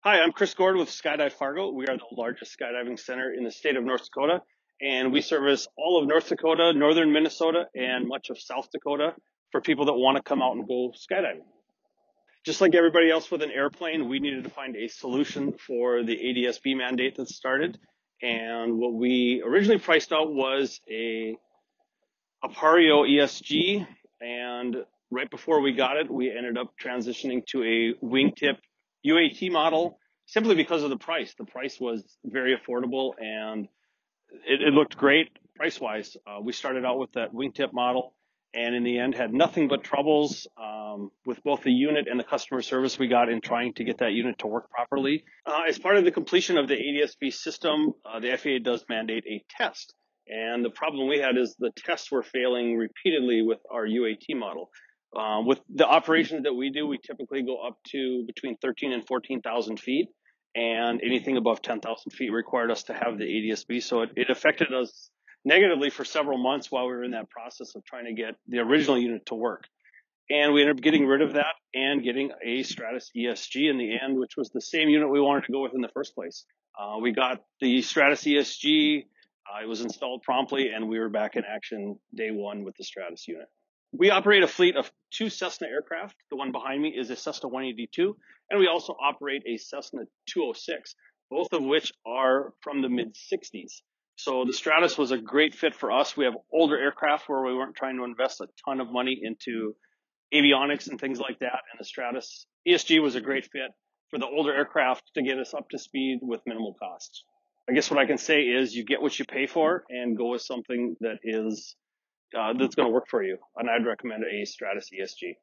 Hi, I'm Chris Gord with Skydive Fargo. We are the largest skydiving center in the state of North Dakota, and we service all of North Dakota, northern Minnesota, and much of South Dakota for people that want to come out and go skydiving. Just like everybody else with an airplane, we needed to find a solution for the ADS-B mandate that started. And what we originally priced out was a Aperio ESG, and right before we got it, we ended up transitioning to a wingtip UAT model simply because of the price. The price was very affordable and it looked great price-wise. We started out with that wingtip model and in the end had nothing but troubles with both the unit and the customer service we got in trying to get that unit to work properly. As part of the completion of the ADS-B system, the FAA does mandate a test. And the problem we had is the tests were failing repeatedly with our UAT model. With the operations that we do, we typically go up to between 13 and 14,000 feet, and anything above 10,000 feet required us to have the ADS-B. So it affected us negatively for several months while we were in that process of trying to get the original unit to work. And we ended up getting rid of that and getting a Stratus ESG in the end, which was the same unit we wanted to go with in the first place. We got the Stratus ESG. It was installed promptly, and we were back in action day one with the Stratus unit. We operate a fleet of 2 Cessna aircraft. The one behind me is a Cessna 182, and we also operate a Cessna 206, both of which are from the mid-60s. So the Stratus was a great fit for us. We have older aircraft where we weren't trying to invest a ton of money into avionics and things like that, and the Stratus ESG was a great fit for the older aircraft to get us up to speed with minimal costs. I guess what I can say is you get what you pay for and go with something that is that's going to work for you. And I'd recommend a Stratus ESG.